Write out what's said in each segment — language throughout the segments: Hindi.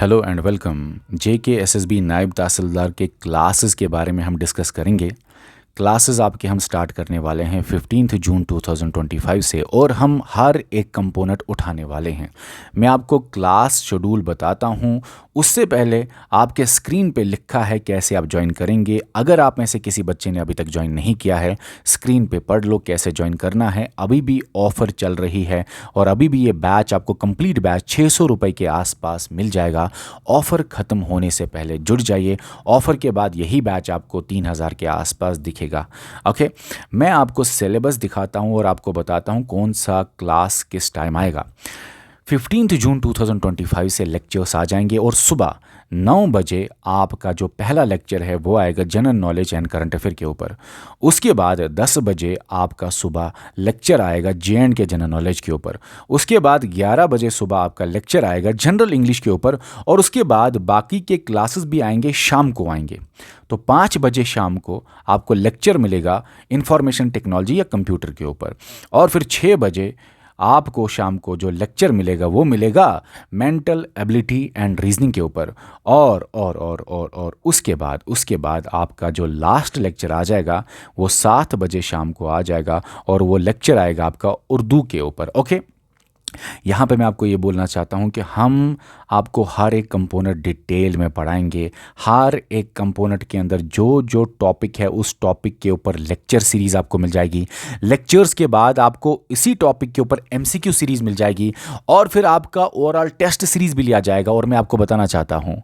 Hello and welcome. JKSSB नायब तहसीलदार के क्लासेस के बारे में हम डिस्कस करेंगे। क्लासेस आपके हम स्टार्ट करने वाले हैं 15 जून 2025 से और हम हर एक कंपोनेंट उठाने वाले हैं। मैं आपको क्लास शेड्यूल बताता हूं, उससे पहले आपके स्क्रीन पे लिखा है कैसे आप ज्वाइन करेंगे। अगर आप में से किसी बच्चे ने अभी तक ज्वाइन नहीं किया है, स्क्रीन पे पढ़ लो कैसे ज्वाइन करना है। अभी भी ऑफ़र चल रही है और अभी भी ये बैच आपको कंप्लीट बैच 600 रुपये के आसपास मिल जाएगा। ऑफ़र ख़त्म होने से पहले जुड़ जाइए। ऑफ़र के बाद यही बैच आपको 3000 के आसपास दिखेगा। ओके, मैं आपको सिलेबस दिखाता हूँ और आपको बताता हूँ कौन सा क्लास किस टाइम आएगा। 15 जून 2025 से लेक्चर्स आ जाएंगे और सुबह 9 बजे आपका जो पहला लेक्चर है वो आएगा general knowledge and current affair के ऊपर। उसके बाद 10 बजे आपका सुबह लेक्चर आएगा JND के जनरल नॉलेज के ऊपर। उसके बाद 11 बजे सुबह आपका लेक्चर आएगा जनरल इंग्लिश के ऊपर और उसके बाद बाकी के क्लासेस भी आएंगे, शाम को आएंगे। तो 5 बजे शाम को आपको लेक्चर मिलेगा इंफॉर्मेशन टेक्नोलॉजी या कंप्यूटर के ऊपर और फिर 6 बजे आपको शाम को जो लेक्चर मिलेगा वो मिलेगा मेंटल एबिलिटी एंड रीजनिंग के ऊपर। और उसके बाद आपका जो लास्ट लेक्चर आ जाएगा वो 7 बजे शाम को आ जाएगा और वो लेक्चर आएगा आपका उर्दू के ऊपर। ओके, यहाँ पे मैं आपको ये बोलना चाहता हूँ कि हम आपको हर एक कंपोनेंट डिटेल में पढ़ाएंगे। हर एक कंपोनेंट के अंदर जो जो टॉपिक है उस टॉपिक के ऊपर लेक्चर सीरीज़ आपको मिल जाएगी। लेक्चर्स के बाद आपको इसी टॉपिक के ऊपर MCQ सीरीज़ मिल जाएगी और फिर आपका ओवरऑल टेस्ट सीरीज़ भी लिया जाएगा। और मैं आपको बताना चाहता हूँ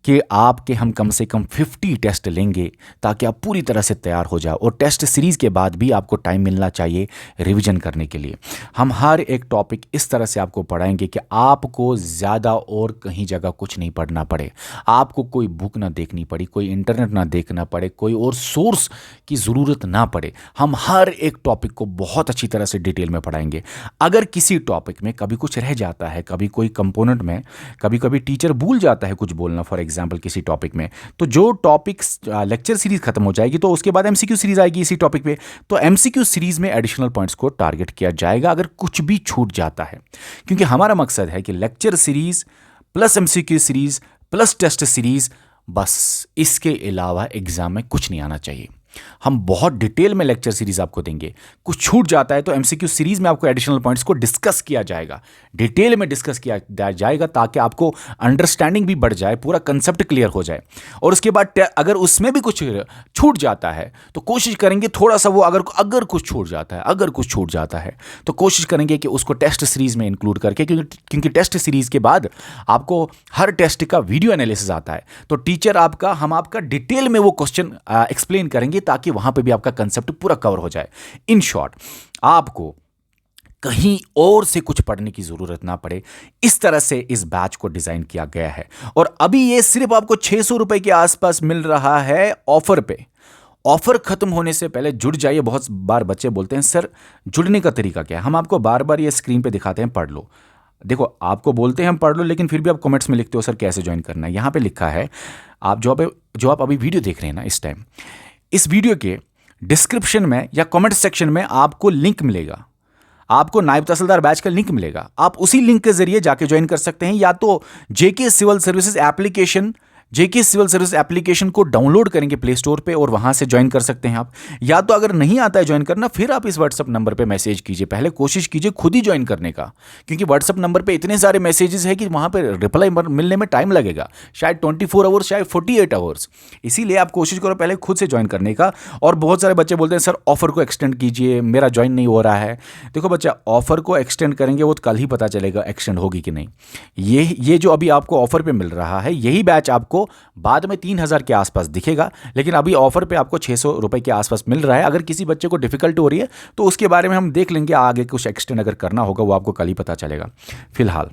कि आपके हम कम से कम 50 टेस्ट लेंगे ताकि आप पूरी तरह से तैयार हो जाओ और टेस्ट सीरीज़ के बाद भी आपको टाइम मिलना चाहिए रिवीजन करने के लिए। हम हर एक टॉपिक इस तरह से आपको पढ़ाएंगे कि आपको ज़्यादा और कहीं जगह कुछ नहीं पढ़ना पड़े, आपको कोई बुक ना देखनी पड़ी, कोई इंटरनेट ना देखना पड़े, कोई और सोर्स की ज़रूरत ना पड़े। हम हर एक टॉपिक को बहुत अच्छी तरह से डिटेल में पढ़ाएंगे। अगर किसी टॉपिक में कभी कुछ रह जाता है, कभी कोई कंपोनेंट में कभी कभी टीचर भूल जाता है कुछ बोलना, फॉर एग्जाम्पल किसी टॉपिक में, तो जो टॉपिक लेक्चर सीरीज खत्म हो जाएगी तो उसके बाद MCQ सीरीज आएगी इसी टॉपिक पे। तो MCQ सीरीज में एडिशनल पॉइंट्स को टारगेट किया जाएगा अगर कुछ भी छूट जाता है, क्योंकि हमारा मकसद है कि lecture series plus MCQ series plus test series, बस इसके अलावा एग्जाम में कुछ नहीं आना चाहिए। हम बहुत डिटेल में लेक्चर सीरीज आपको देंगे। कुछ छूट जाता है तो MCQ सीरीज में आपको एडिशनल पॉइंट्स को डिस्कस किया जाएगा, डिटेल में डिस्कस किया जाएगा ताकि आपको अंडरस्टैंडिंग भी बढ़ जाए, पूरा कंसेप्ट क्लियर हो जाए। और उसके बाद अगर उसमें भी कुछ छूट जाता है तो कोशिश करेंगे थोड़ा सा वो अगर कुछ छूट जाता है तो कोशिश करेंगे कि उसको टेस्ट सीरीज में इंक्लूड करके, क्योंकि टेस्ट सीरीज के बाद आपको हर टेस्ट का वीडियो एनालिसिस आता है तो टीचर हम आपका डिटेल में वो क्वेश्चन एक्सप्लेन करेंगे ताकि वहां पे भी आपका कंसेप्ट पूरा कवर हो जाए। इन शॉर्ट, आपको कहीं और से कुछ पढ़ने की जरूरत ना पड़े, इस तरह से इस बैच को डिजाइन किया गया है। और अभी ये सिर्फ आपको 600 रुपए के आसपास मिल रहा है ऑफर पे। ऑफर खत्म होने से पहले जुड़ जाइए। बहुत बार बच्चे बोलते हैं सर जुड़ने का तरीका क्या है, हम आपको बार बार ये स्क्रीन पे दिखाते हैं, पढ़ लो। देखो, आपको बोलते हैं हम पढ़ लो, लेकिन फिर भी आप कमेंट्स में लिखते हो सर कैसे ज्वाइन करना है। यहां पे लिखा है, आप जो आप अभी वीडियो देख रहे हैं ना इस टाइम, इस वीडियो के डिस्क्रिप्शन में या कमेंट सेक्शन में आपको लिंक मिलेगा, आपको नायब तहसीलदार बैच का लिंक मिलेगा। आप उसी लिंक के जरिए जाके ज्वाइन कर सकते हैं, या तो JK सिविल सर्विसेज एप्लीकेशन को डाउनलोड करेंगे प्ले स्टोर पे और वहां से ज्वाइन कर सकते हैं आप। या तो अगर नहीं आता है ज्वाइन करना, फिर आप इस व्हाट्सएप नंबर पे मैसेज कीजिए। पहले कोशिश कीजिए खुद ही ज्वाइन करने का, क्योंकि व्हाट्सएप नंबर पे इतने सारे मैसेजेस है कि वहां पे रिप्लाई मिलने में टाइम लगेगा, शायद 24 आवर्स, शायद 48 आवर्स। इसीलिए आप कोशिश करो पहले खुद से ज्वाइन करने का। और बहुत सारे बच्चे बोलते हैं सर ऑफर को एक्सटेंड कीजिए, मेरा ज्वाइन नहीं हो रहा है। देखो बच्चा, ऑफर को एक्सटेंड करेंगे वो तो कल ही पता चलेगा एक्सटेंड होगी कि नहीं। ये जो अभी आपको ऑफर पे मिल रहा है, यही बैच आपको बाद में 3000 के आसपास दिखेगा, लेकिन अभी ऑफर पे आपको 600 रुपए के आसपास मिल रहा है। अगर किसी बच्चे को डिफिकल्ट हो रही है तो उसके बारे में हम देख लेंगे, आगे कुछ एक्सटेंड अगर करना होगा वो आपको कल ही पता चलेगा। फिलहाल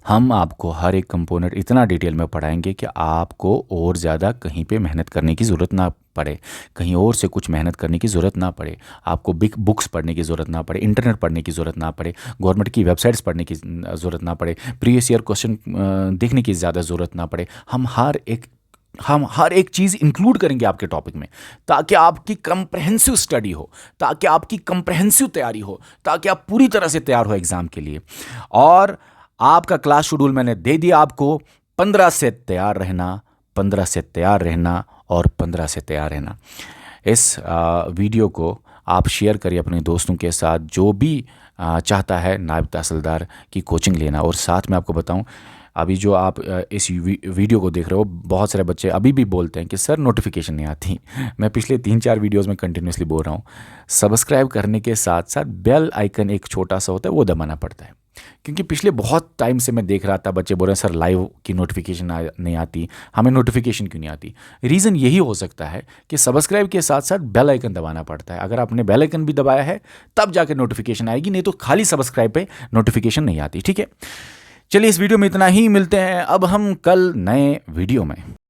हम आपको हर एक कंपोनेंट इतना डिटेल में पढ़ाएंगे कि आपको और ज़्यादा कहीं पे मेहनत करने की ज़रूरत ना पड़े, कहीं और से कुछ मेहनत करने की ज़रूरत ना पड़े, आपको बिग बुक्स पढ़ने की ज़रूरत ना पड़े, इंटरनेट पढ़ने की ज़रूरत ना पड़े, गवर्नमेंट की वेबसाइट्स पढ़ने की ज़रूरत ना पड़े, प्रीवियस ईयर क्वेश्चन देखने की ज़्यादा ज़रूरत ना पड़े। हम हर एक चीज़ इंक्लूड करेंगे आपके टॉपिक में, ताकि आपकी कंप्रहेंसिव स्टडी हो, ताकि आपकी कंप्रहेंसिव तैयारी हो, ताकि आप पूरी तरह से तैयार हो एग्ज़ाम के लिए। और आपका क्लास शेड्यूल मैंने दे दिया आपको। 15 से तैयार रहना, 15 से तैयार रहना और 15 से तैयार रहना। इस वीडियो को आप शेयर करिए अपने दोस्तों के साथ जो भी चाहता है नायब तहसीलदार की कोचिंग लेना। और साथ में आपको बताऊं, अभी जो आप इस वीडियो को देख रहे हो, बहुत सारे बच्चे अभी भी बोलते हैं कि सर नोटिफिकेशन नहीं आती। मैं पिछले 3-4 वीडियोस में कंटिन्यूसली बोल रहा हूँ, सब्सक्राइब करने के साथ साथ बेल आइकन एक छोटा सा होता है, वो दबाना पड़ता है। क्योंकि पिछले बहुत टाइम से मैं देख रहा था बच्चे बोल रहे हैं सर लाइव की नोटिफिकेशन नहीं आती, हमें नोटिफिकेशन क्यों नहीं आती। रीज़न यही हो सकता है कि सब्सक्राइब के साथ साथ बेल आइकन दबाना पड़ता है। अगर आपने बेल आइकन भी दबाया है तब जाकर नोटिफिकेशन आएगी, नहीं तो खाली सब्सक्राइब पे नोटिफिकेशन नहीं आती। ठीक है, चलिए इस वीडियो में इतना ही, मिलते हैं अब हम कल नए वीडियो में।